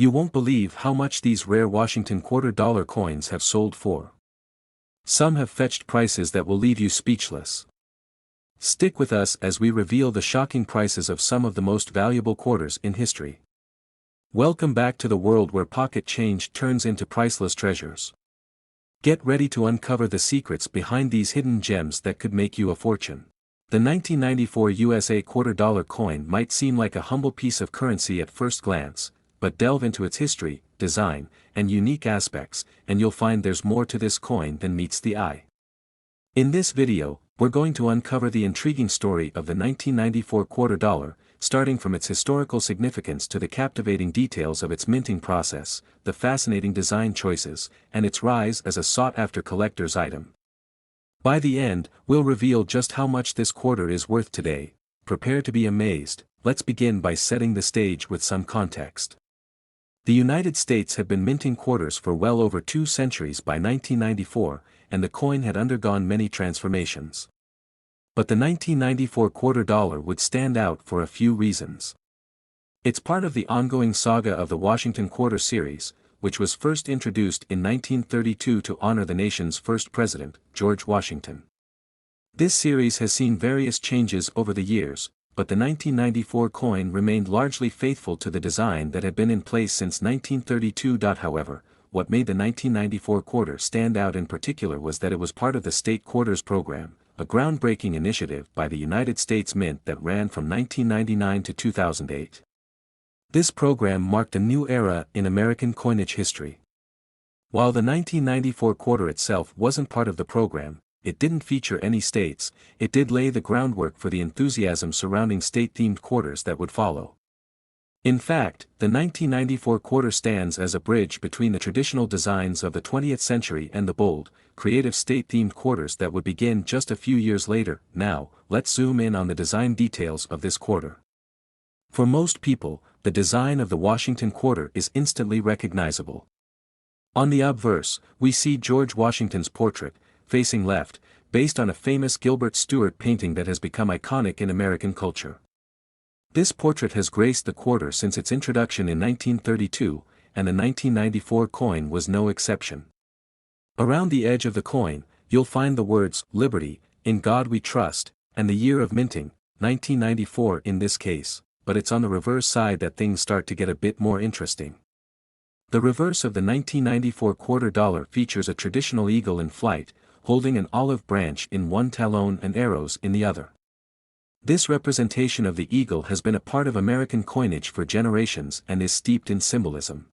You won't believe how much these rare Washington quarter-dollar coins have sold for. Some have fetched prices that will leave you speechless. Stick with us as we reveal the shocking prices of some of the most valuable quarters in history. Welcome back to the world where pocket change turns into priceless treasures. Get ready to uncover the secrets behind these hidden gems that could make you a fortune. The 1994 USA quarter-dollar coin might seem like a humble piece of currency at first glance, but delve into its history, design, and unique aspects, and you'll find there's more to this coin than meets the eye. In this video, we're going to uncover the intriguing story of the 1994 quarter-dollar, starting from its historical significance to the captivating details of its minting process, the fascinating design choices, and its rise as a sought-after collector's item. By the end, we'll reveal just how much this quarter is worth today. Prepare to be amazed. Let's begin by setting the stage with some context. The United States had been minting quarters for well over 2 centuries by 1994, and the coin had undergone many transformations. But the 1994 quarter-dollar would stand out for a few reasons. It's part of the ongoing saga of the Washington Quarter series, which was first introduced in 1932 to honor the nation's first president, George Washington. This series has seen various changes over the years, but the 1994 coin remained largely faithful to the design that had been in place since 1932. However, what made the 1994 quarter stand out in particular was that it was part of the State Quarters program, a groundbreaking initiative by the United States Mint that ran from 1999 to 2008. This program marked a new era in American coinage history. While the 1994 quarter itself wasn't part of the program, it didn't feature any states. It did lay the groundwork for the enthusiasm surrounding state-themed quarters that would follow. In fact, the 1994 quarter stands as a bridge between the traditional designs of the 20th century and the bold, creative state-themed quarters that would begin just a few years later. Now, let's zoom in on the design details of this quarter. For most people, the design of the Washington quarter is instantly recognizable. On the obverse, we see George Washington's portrait, facing left, based on a famous Gilbert Stuart painting that has become iconic in American culture. This portrait has graced the quarter since its introduction in 1932, and the 1994 coin was no exception. Around the edge of the coin, you'll find the words, "Liberty, in God we trust," and the year of minting, 1994 in this case, but it's on the reverse side that things start to get a bit more interesting. The reverse of the 1994 quarter-dollar features a traditional eagle in flight, holding an olive branch in one talon and arrows in the other. This representation of the eagle has been a part of American coinage for generations and is steeped in symbolism.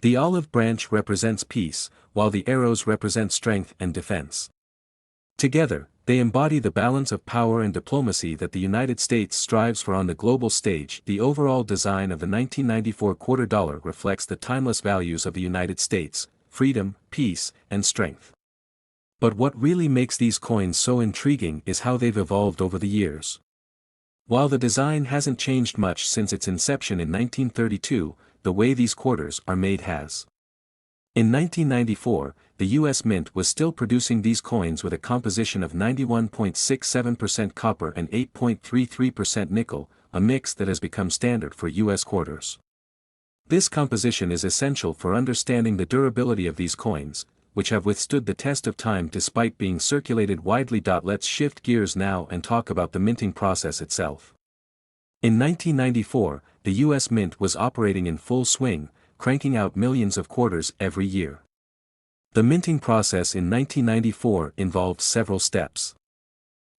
The olive branch represents peace, while the arrows represent strength and defense. Together, they embody the balance of power and diplomacy that the United States strives for on the global stage. The overall design of the 1994 quarter-dollar reflects the timeless values of the United States: freedom, peace, and strength. But what really makes these coins so intriguing is how they've evolved over the years. While the design hasn't changed much since its inception in 1932, the way these quarters are made has. In 1994, the U.S. Mint was still producing these coins with a composition of 91.67% copper and 8.33% nickel, a mix that has become standard for U.S. quarters. This composition is essential for understanding the durability of these coins, which have withstood the test of time despite being circulated widely. Let's shift gears now and talk about the minting process itself. In 1994, the U.S. Mint was operating in full swing, cranking out millions of quarters every year. The minting process in 1994 involved several steps.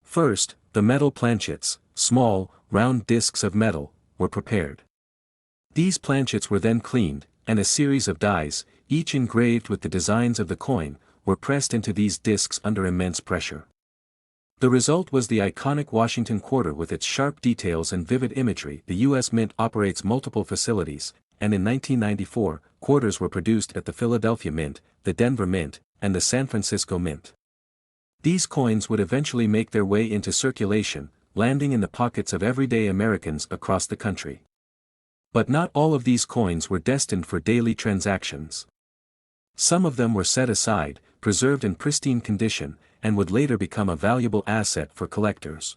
First, the metal planchets, small, round discs of metal, were prepared. These planchets were then cleaned, and a series of dies, each engraved with the designs of the coin, were pressed into these discs under immense pressure. The result was the iconic Washington quarter with its sharp details and vivid imagery. The U.S. Mint operates multiple facilities, and in 1994, quarters were produced at the Philadelphia Mint, the Denver Mint, and the San Francisco Mint. These coins would eventually make their way into circulation, landing in the pockets of everyday Americans across the country. But not all of these coins were destined for daily transactions. Some of them were set aside, preserved in pristine condition, and would later become a valuable asset for collectors.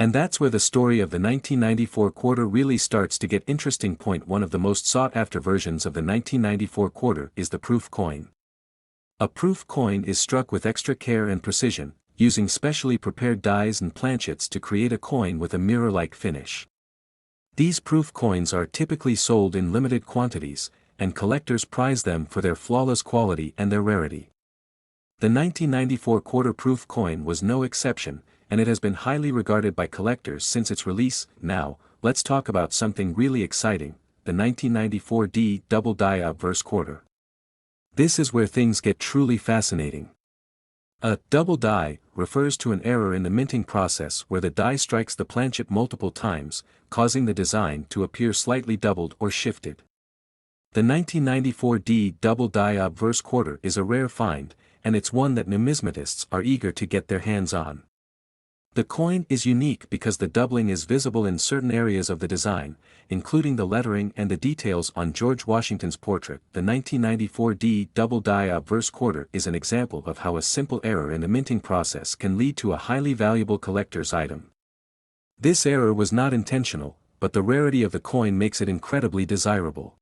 And that's where the story of the 1994 quarter really starts to get interesting. Point 1 of the most sought-after versions of the 1994 quarter is the proof coin. A proof coin is struck with extra care and precision, using specially prepared dies and planchets to create a coin with a mirror-like finish. These proof coins are typically sold in limited quantities, and collectors prize them for their flawless quality and their rarity. The 1994 quarter proof coin was no exception, and it has been highly regarded by collectors since its release. Now, let's talk about something really exciting, the 1994 D double die obverse quarter. This is where things get truly fascinating. A double die refers to an error in the minting process where the die strikes the planchet multiple times, causing the design to appear slightly doubled or shifted. The 1994 D double die obverse quarter is a rare find, and it's one that numismatists are eager to get their hands on. The coin is unique because the doubling is visible in certain areas of the design, including the lettering and the details on George Washington's portrait. The 1994 D double die obverse quarter is an example of how a simple error in the minting process can lead to a highly valuable collector's item. This error was not intentional, but the rarity of the coin makes it incredibly desirable.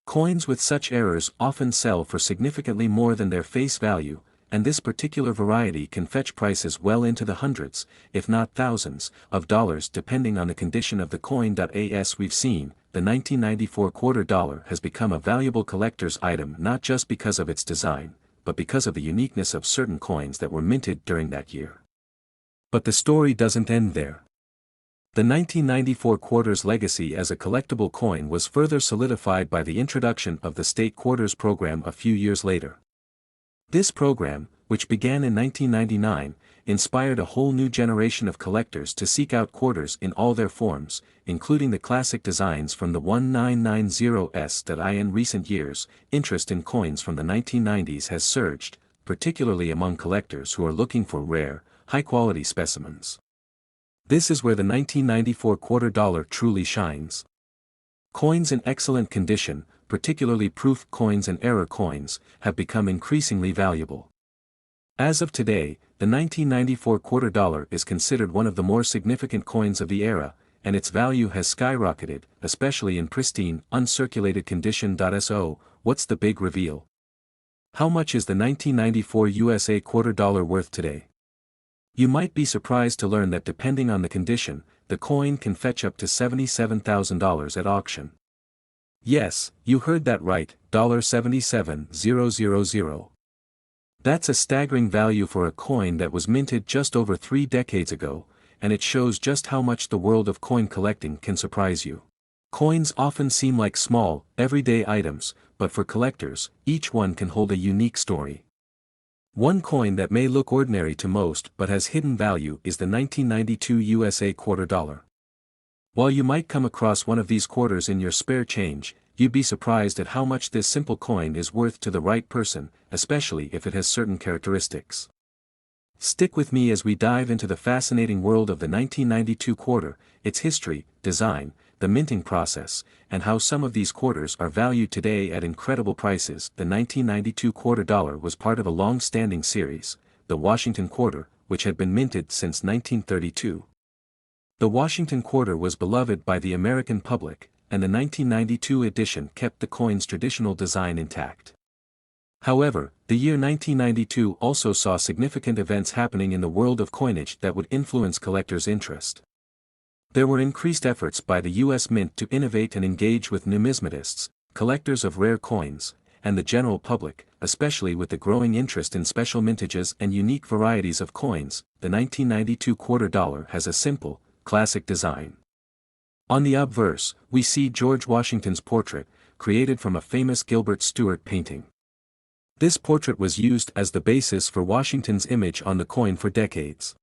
Coins with such errors often sell for significantly more than their face value, and this particular variety can fetch prices well into the hundreds, if not thousands, of dollars depending on the condition of the coin. As we've seen, the 1994 quarter dollar has become a valuable collector's item not just because of its design, but because of the uniqueness of certain coins that were minted during that year. But the story doesn't end there. The 1994 quarter's legacy as a collectible coin was further solidified by the introduction of the state quarters program a few years later. This program, which began in 1999, inspired a whole new generation of collectors to seek out quarters in all their forms, including the classic designs from the 1990s. In recent years, interest in coins from the 1990s has surged, particularly among collectors who are looking for rare, high-quality specimens. This is where the 1994 quarter dollar truly shines. Coins in excellent condition, particularly proof coins and error coins, have become increasingly valuable. As of today, the 1994 quarter dollar is considered one of the more significant coins of the era, and its value has skyrocketed, especially in pristine, uncirculated condition. So, what's the big reveal? How much is the 1994 USA quarter dollar worth today? You might be surprised to learn that depending on the condition, the coin can fetch up to $77,000 at auction. Yes, you heard that right, $77,000. That's a staggering value for a coin that was minted just over 3 decades ago, and it shows just how much the world of coin collecting can surprise you. Coins often seem like small, everyday items, but for collectors, each one can hold a unique story. One coin that may look ordinary to most but has hidden value is the 1992 USA quarter dollar. While you might come across one of these quarters in your spare change, you'd be surprised at how much this simple coin is worth to the right person, especially if it has certain characteristics. Stick with me as we dive into the fascinating world of the 1992 quarter, its history, design, the minting process, and how some of these quarters are valued today at incredible prices. The 1992 quarter dollar was part of a long-standing series, the Washington quarter, which had been minted since 1932. The Washington quarter was beloved by the American public, and the 1992 edition kept the coin's traditional design intact. However, the year 1992 also saw significant events happening in the world of coinage that would influence collectors' interest. There were increased efforts by the U.S. Mint to innovate and engage with numismatists, collectors of rare coins, and the general public, especially with the growing interest in special mintages and unique varieties of coins. The 1992 quarter dollar has a simple, classic design. On the obverse, we see George Washington's portrait, created from a famous Gilbert Stuart painting. This portrait was used as the basis for Washington's image on the coin for decades.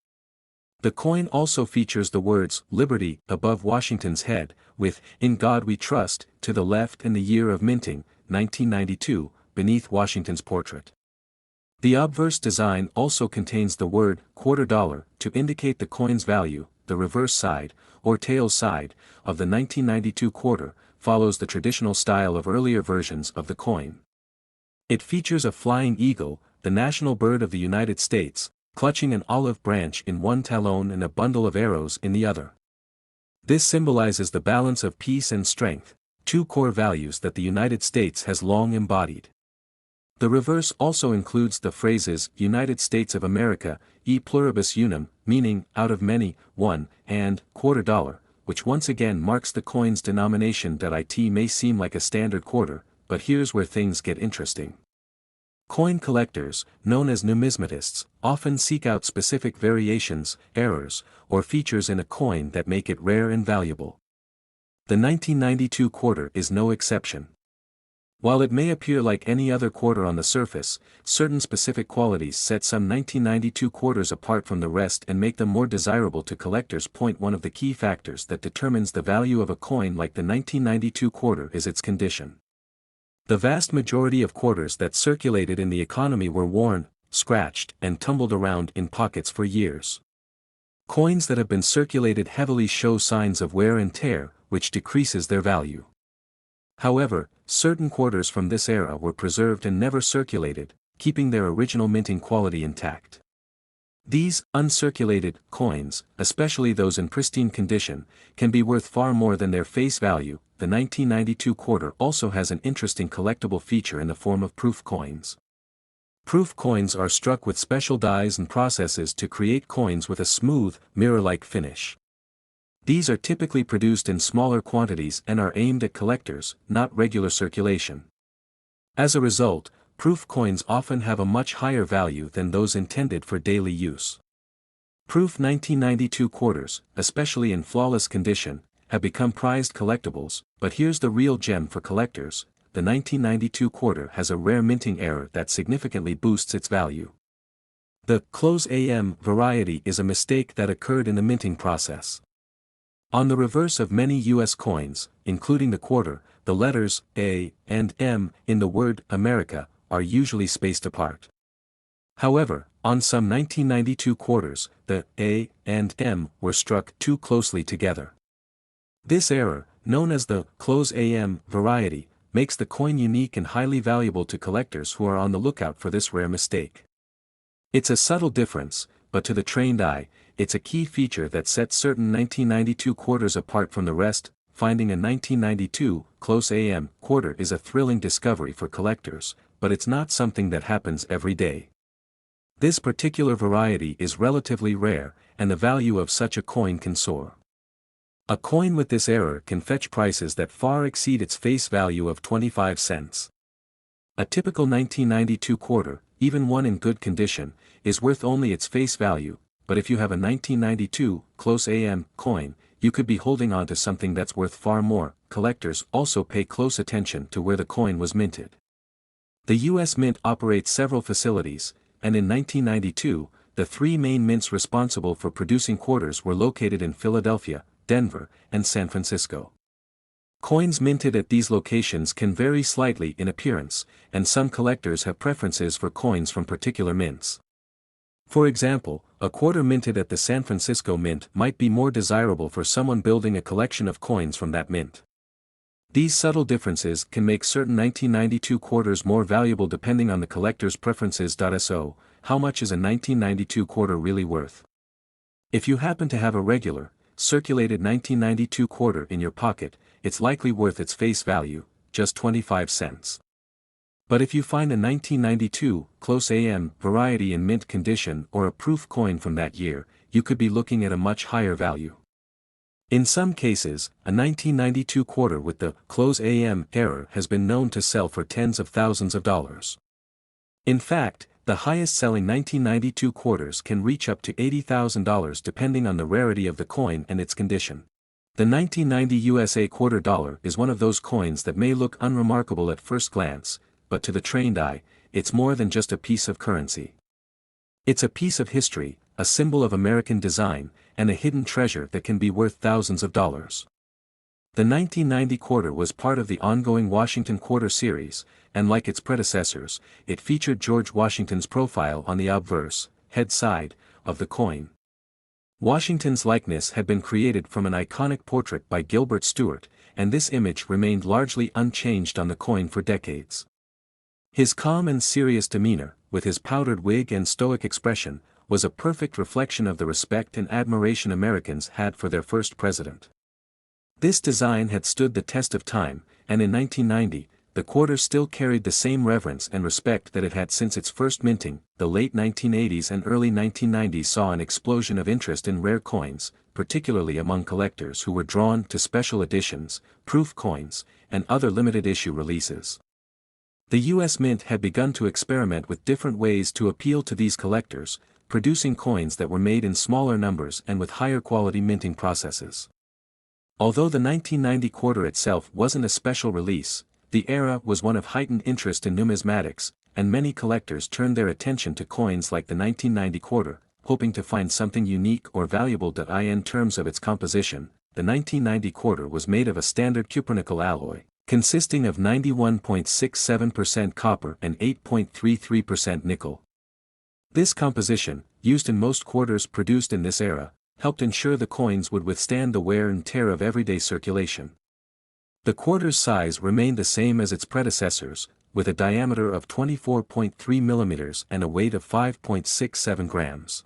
The coin also features the words "Liberty" above Washington's head, with "In God We Trust" to the left and the year of minting, 1992, beneath Washington's portrait. The obverse design also contains the word "quarter dollar" to indicate the coin's value. The reverse side, or tail side, of the 1992 quarter, follows the traditional style of earlier versions of the coin. It features a flying eagle, the national bird of the United States, clutching an olive branch in one talon and a bundle of arrows in the other. This symbolizes the balance of peace and strength, two core values that the United States has long embodied. The reverse also includes the phrases United States of America, e pluribus unum, meaning out of many, one, and quarter dollar, which once again marks the coin's denomination. It may seem like a standard quarter, but here's where things get interesting. Coin collectors, known as numismatists, often seek out specific variations, errors, or features in a coin that make it rare and valuable. The 1992 quarter is no exception. While it may appear like any other quarter on the surface, certain specific qualities set some 1992 quarters apart from the rest and make them more desirable to collectors. One of the key factors that determines the value of a coin like the 1992 quarter is its condition. The vast majority of quarters that circulated in the economy were worn, scratched, and tumbled around in pockets for years. Coins that have been circulated heavily show signs of wear and tear, which decreases their value. However, certain quarters from this era were preserved and never circulated, keeping their original minting quality intact. These uncirculated coins, especially those in pristine condition, can be worth far more than their face value. The 1992 quarter also has an interesting collectible feature in the form of proof coins. Proof coins are struck with special dyes and processes to create coins with a smooth, mirror-like finish. These are typically produced in smaller quantities and are aimed at collectors, not regular circulation. As a result, proof coins often have a much higher value than those intended for daily use. Proof 1992 quarters, especially in flawless condition, have become prized collectibles, but here's the real gem for collectors: the 1992 quarter has a rare minting error that significantly boosts its value. The close AM variety is a mistake that occurred in the minting process. On the reverse of many U.S. coins, including the quarter, the letters A and M in the word America are usually spaced apart. However, on some 1992 quarters, the A and M were struck too closely together. This error, known as the close AM variety, makes the coin unique and highly valuable to collectors who are on the lookout for this rare mistake. It's a subtle difference, but to the trained eye, it's a key feature that sets certain 1992 quarters apart from the rest. Finding a 1992 close AM quarter is a thrilling discovery for collectors, but it's not something that happens every day. This particular variety is relatively rare, and the value of such a coin can soar. A coin with this error can fetch prices that far exceed its face value of 25 cents. A typical 1992 quarter, even one in good condition, is worth only its face value, but if you have a 1992 close AM coin, you could be holding on to something that's worth far more. Collectors also pay close attention to where the coin was minted. The U.S. Mint operates several facilities, and in 1992, the three main mints responsible for producing quarters were located in Philadelphia, Denver, and San Francisco. Coins minted at these locations can vary slightly in appearance, and some collectors have preferences for coins from particular mints. For example, a quarter minted at the San Francisco Mint might be more desirable for someone building a collection of coins from that mint. These subtle differences can make certain 1992 quarters more valuable depending on the collector's preferences. So, how much is a 1992 quarter really worth? If you happen to have a regular, circulated 1992 quarter in your pocket, it's likely worth its face value, just 25 cents. But if you find a 1992 close AM variety in mint condition or a proof coin from that year, you could be looking at a much higher value. In some cases, a 1992 quarter with the close AM error has been known to sell for tens of thousands of dollars. In fact, the highest-selling 1992 quarters can reach up to $80,000 depending on the rarity of the coin and its condition. The 1990 USA quarter dollar is one of those coins that may look unremarkable at first glance, but to the trained eye, it's more than just a piece of currency. It's a piece of history, a symbol of American design, and a hidden treasure that can be worth thousands of dollars. The 1990 quarter was part of the ongoing Washington Quarter series, and like its predecessors, it featured George Washington's profile on the obverse, head side, of the coin. Washington's likeness had been created from an iconic portrait by Gilbert Stuart, and this image remained largely unchanged on the coin for decades. His calm and serious demeanor, with his powdered wig and stoic expression, was a perfect reflection of the respect and admiration Americans had for their first president. This design had stood the test of time, and in 1990, the quarter still carried the same reverence and respect that it had since its first minting. The late 1980s and early 1990s saw an explosion of interest in rare coins, particularly among collectors who were drawn to special editions, proof coins, and other limited-issue releases. The U.S. Mint had begun to experiment with different ways to appeal to these collectors, producing coins that were made in smaller numbers and with higher quality minting processes. Although the 1990 quarter itself wasn't a special release, the era was one of heightened interest in numismatics, and many collectors turned their attention to coins like the 1990 quarter, hoping to find something unique or valuable. In terms of its composition, the 1990 quarter was made of a standard cupronickel alloy, consisting of 91.67% copper and 8.33% nickel. This composition, used in most quarters produced in this era, helped ensure the coins would withstand the wear and tear of everyday circulation. The quarter's size remained the same as its predecessors, with a diameter of 24.3 mm and a weight of 5.67 grams.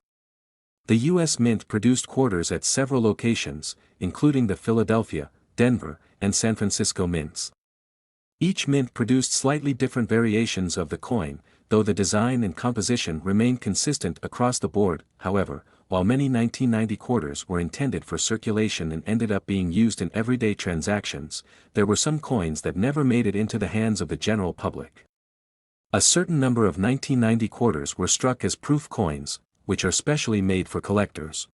The U.S. Mint produced quarters at several locations, including the Philadelphia, Denver, and San Francisco mints. Each mint produced slightly different variations of the coin, though the design and composition remained consistent across the board. However, while many 1990 quarters were intended for circulation and ended up being used in everyday transactions, there were some coins that never made it into the hands of the general public. A certain number of 1990 quarters were struck as proof coins, which are specially made for collectors.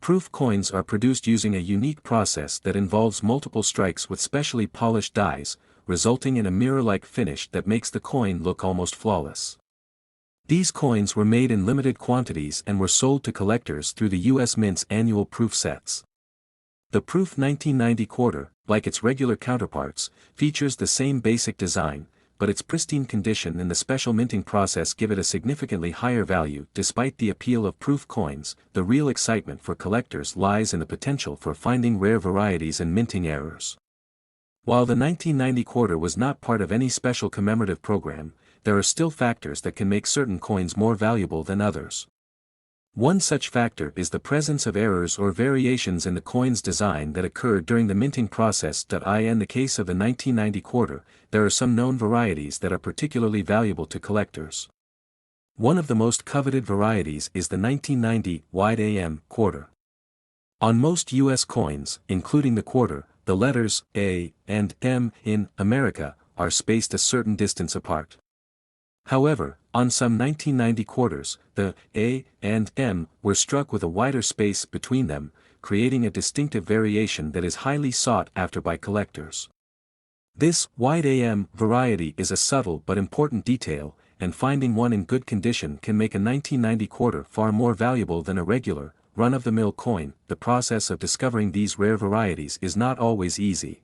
Proof coins are produced using a unique process that involves multiple strikes with specially polished dies, resulting in a mirror-like finish that makes the coin look almost flawless. These coins were made in limited quantities and were sold to collectors through the U.S. Mint's annual proof sets. The Proof 1990 quarter, like its regular counterparts, features the same basic design, but its pristine condition and the special minting process give it a significantly higher value. Despite the appeal of proof coins, the real excitement for collectors lies in the potential for finding rare varieties and minting errors. While the 1990 quarter was not part of any special commemorative program, there are still factors that can make certain coins more valuable than others. One such factor is the presence of errors or variations in the coin's design that occurred during the minting process. In the case of the 1990 quarter, there are some known varieties that are particularly valuable to collectors. One of the most coveted varieties is the 1990 wide AM quarter. On most U.S. coins, including the quarter, the letters A and M in America are spaced a certain distance apart. However, on some 1990 quarters, the A and M were struck with a wider space between them, creating a distinctive variation that is highly sought after by collectors. This wide AM variety is a subtle but important detail, and finding one in good condition can make a 1990 quarter far more valuable than a regular, run-of-the-mill coin. The process of discovering these rare varieties is not always easy.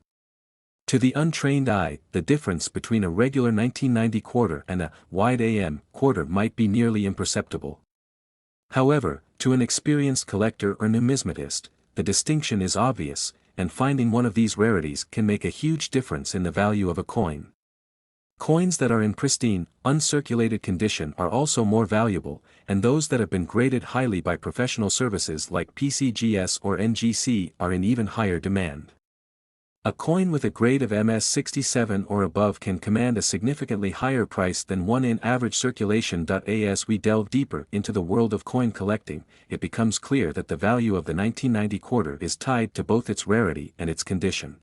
To the untrained eye, the difference between a regular 1990 quarter and a wide AM quarter might be nearly imperceptible. However, to an experienced collector or numismatist, the distinction is obvious, and finding one of these rarities can make a huge difference in the value of a coin. Coins that are in pristine, uncirculated condition are also more valuable, and those that have been graded highly by professional services like PCGS or NGC are in even higher demand. A coin with a grade of MS67 or above can command a significantly higher price than one in average circulation. As we delve deeper into the world of coin collecting, it becomes clear that the value of the 1990 quarter is tied to both its rarity and its condition.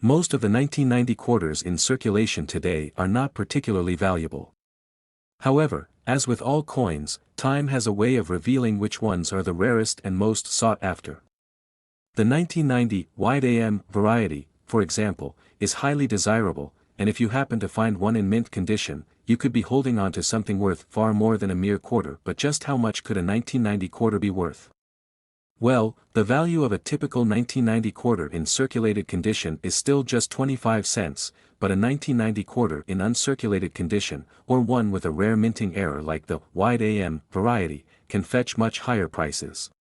Most of the 1990 quarters in circulation today are not particularly valuable. However, as with all coins, time has a way of revealing which ones are the rarest and most sought after. The 1990 wide AM variety, for example, is highly desirable, and if you happen to find one in mint condition, you could be holding on to something worth far more than a mere quarter. But just how much could a 1990 quarter be worth? Well, the value of a typical 1990 quarter in circulated condition is still just 25 cents, but a 1990 quarter in uncirculated condition, or one with a rare minting error like the wide AM variety, can fetch much higher prices.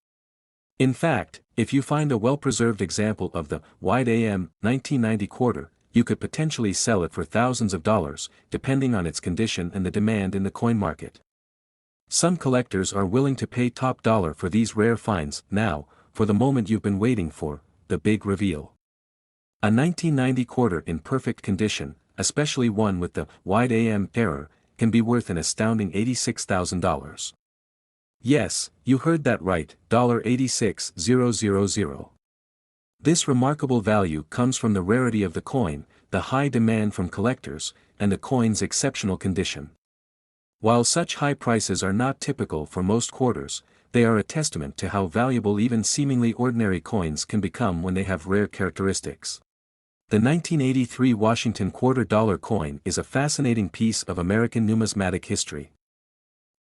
In fact, if you find a well-preserved example of the wide AM 1990 quarter, you could potentially sell it for thousands of dollars, depending on its condition and the demand in the coin market. Some collectors are willing to pay top dollar for these rare finds. Now, for the moment you've been waiting for, the big reveal. A 1990 quarter in perfect condition, especially one with the wide AM error, can be worth an astounding $86,000. Yes, you heard that right, $86,000. This remarkable value comes from the rarity of the coin, the high demand from collectors, and the coin's exceptional condition. While such high prices are not typical for most quarters, they are a testament to how valuable even seemingly ordinary coins can become when they have rare characteristics. The 1983 Washington $quarter coin is a fascinating piece of American numismatic history.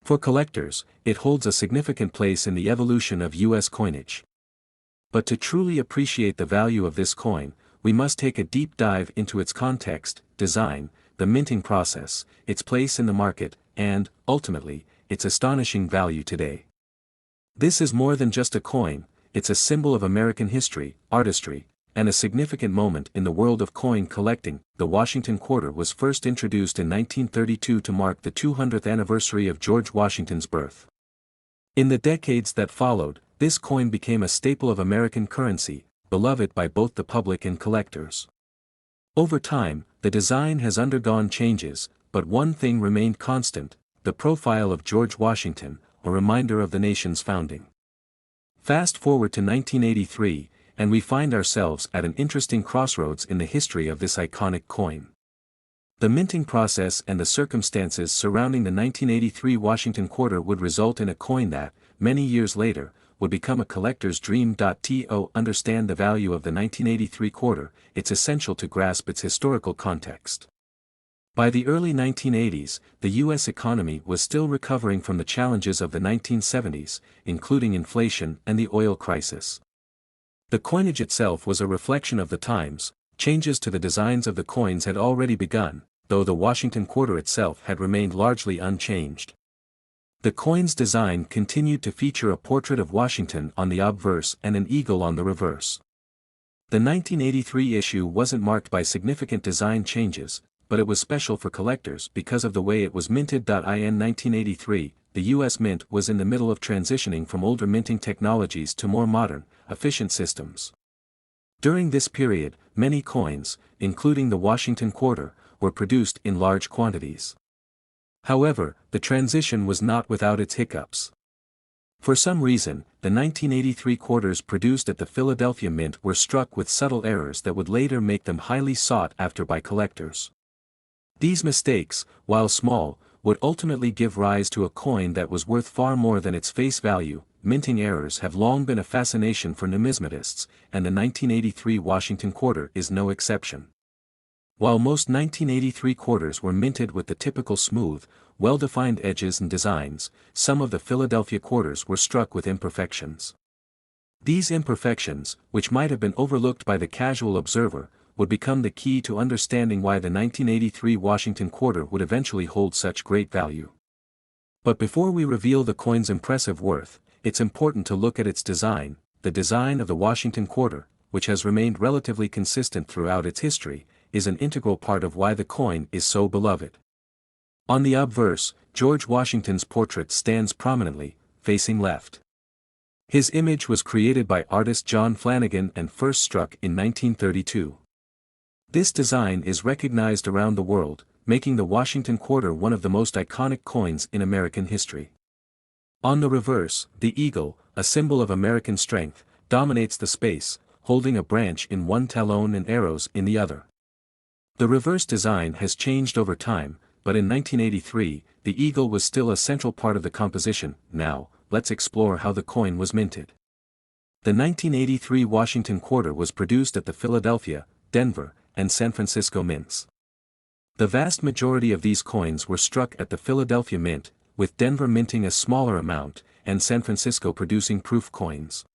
For collectors, it holds a significant place in the evolution of U.S. coinage. But to truly appreciate the value of this coin, we must take a deep dive into its context, design, the minting process, its place in the market, and, ultimately, its astonishing value today. This is more than just a coin, it's a symbol of American history, artistry, and a significant moment in the world of coin collecting. The Washington quarter was first introduced in 1932 to mark the 200th anniversary of George Washington's birth. In the decades that followed, this coin became a staple of American currency, beloved by both the public and collectors. Over time, the design has undergone changes, but one thing remained constant: the profile of George Washington, a reminder of the nation's founding. Fast forward to 1983, and we find ourselves at an interesting crossroads in the history of this iconic coin. The minting process and the circumstances surrounding the 1983 Washington quarter would result in a coin that, many years later, would become a collector's dream. To understand the value of the 1983 quarter, it's essential to grasp its historical context. By the early 1980s, the U.S. economy was still recovering from the challenges of the 1970s, including inflation and the oil crisis. The coinage itself was a reflection of the times. Changes to the designs of the coins had already begun, though the Washington quarter itself had remained largely unchanged. The coin's design continued to feature a portrait of Washington on the obverse and an eagle on the reverse. The 1983 issue wasn't marked by significant design changes, but it was special for collectors because of the way it was minted. In 1983, the U.S. Mint was in the middle of transitioning from older minting technologies to more modern, efficient systems. During this period, many coins, including the Washington quarter, were produced in large quantities. However, the transition was not without its hiccups. For some reason, the 1983 quarters produced at the Philadelphia Mint were struck with subtle errors that would later make them highly sought after by collectors. These mistakes, while small, would ultimately give rise to a coin that was worth far more than its face value. Minting errors have long been a fascination for numismatists, and the 1983 Washington quarter is no exception. While most 1983 quarters were minted with the typical smooth, well-defined edges and designs, some of the Philadelphia quarters were struck with imperfections. These imperfections, which might have been overlooked by the casual observer, would become the key to understanding why the 1983 Washington quarter would eventually hold such great value. But before we reveal the coin's impressive worth, it's important to look at its design. The design of the Washington quarter, which has remained relatively consistent throughout its history, is an integral part of why the coin is so beloved. On the obverse, George Washington's portrait stands prominently, facing left. His image was created by artist John Flanagan and first struck in 1932. This design is recognized around the world, making the Washington quarter one of the most iconic coins in American history. On the reverse, the eagle, a symbol of American strength, dominates the space, holding a branch in one talon and arrows in the other. The reverse design has changed over time, but in 1983, the eagle was still a central part of the composition. Now, let's explore how the coin was minted. The 1983 Washington quarter was produced at the Philadelphia, Denver, and San Francisco mints. The vast majority of these coins were struck at the Philadelphia Mint, with Denver minting a smaller amount, and San Francisco producing proof coins.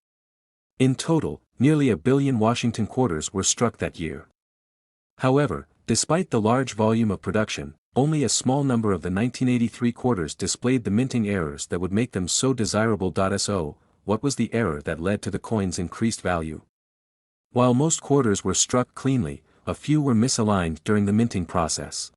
In total, nearly 1 billion Washington quarters were struck that year. However, despite the large volume of production, only a small number of the 1983 quarters displayed the minting errors that would make them so desirable. So, what was the error that led to the coin's increased value? While most quarters were struck cleanly, a few were misaligned during the minting process.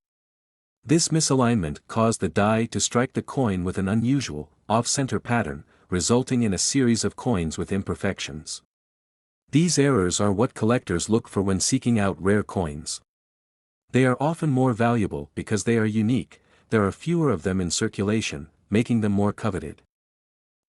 This misalignment caused the die to strike the coin with an unusual, off-center pattern, resulting in a series of coins with imperfections. These errors are what collectors look for when seeking out rare coins. They are often more valuable because they are unique, there are fewer of them in circulation, making them more coveted.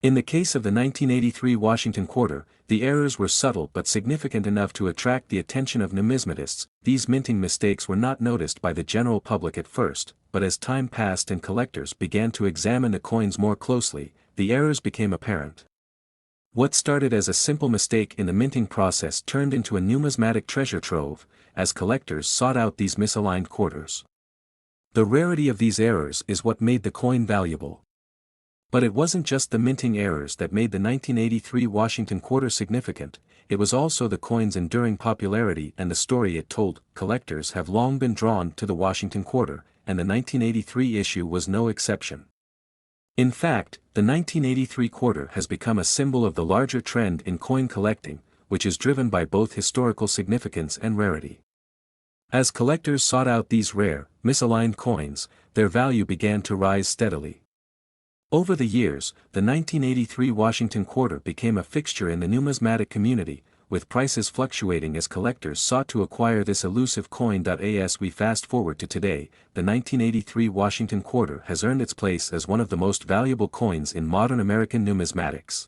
In the case of the 1983 Washington quarter, the errors were subtle but significant enough to attract the attention of numismatists. These minting mistakes were not noticed by the general public at first, but as time passed and collectors began to examine the coins more closely, the errors became apparent. What started as a simple mistake in the minting process turned into a numismatic treasure trove, as collectors sought out these misaligned quarters. The rarity of these errors is what made the coin valuable. But it wasn't just the minting errors that made the 1983 Washington quarter significant, it was also the coin's enduring popularity and the story it told. Collectors have long been drawn to the Washington quarter, and the 1983 issue was no exception. In fact, the 1983 quarter has become a symbol of the larger trend in coin collecting, which is driven by both historical significance and rarity. As collectors sought out these rare, misaligned coins, their value began to rise steadily. Over the years, the 1983 Washington quarter became a fixture in the numismatic community, with prices fluctuating as collectors sought to acquire this elusive coin. As we fast forward to today, the 1983 Washington quarter has earned its place as one of the most valuable coins in modern American numismatics.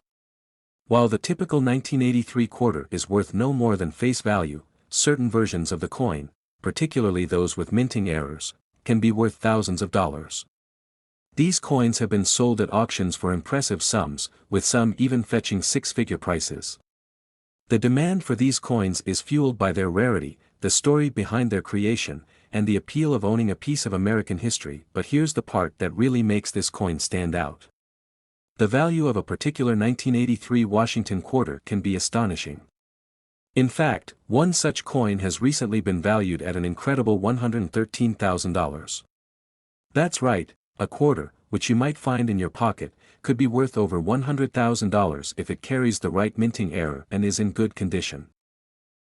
While the typical 1983 quarter is worth no more than face value, certain versions of the coin, particularly those with minting errors, can be worth thousands of dollars. These coins have been sold at auctions for impressive sums, with some even fetching six-figure prices. The demand for these coins is fueled by their rarity, the story behind their creation, and the appeal of owning a piece of American history. But here's the part that really makes this coin stand out. The value of a particular 1983 Washington quarter can be astonishing. In fact, one such coin has recently been valued at an incredible $113,000. That's right. A quarter, which you might find in your pocket, could be worth over $100,000 if it carries the right minting error and is in good condition.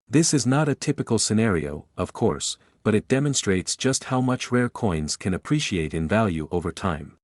This is not a typical scenario, of course, but it demonstrates just how much rare coins can appreciate in value over time.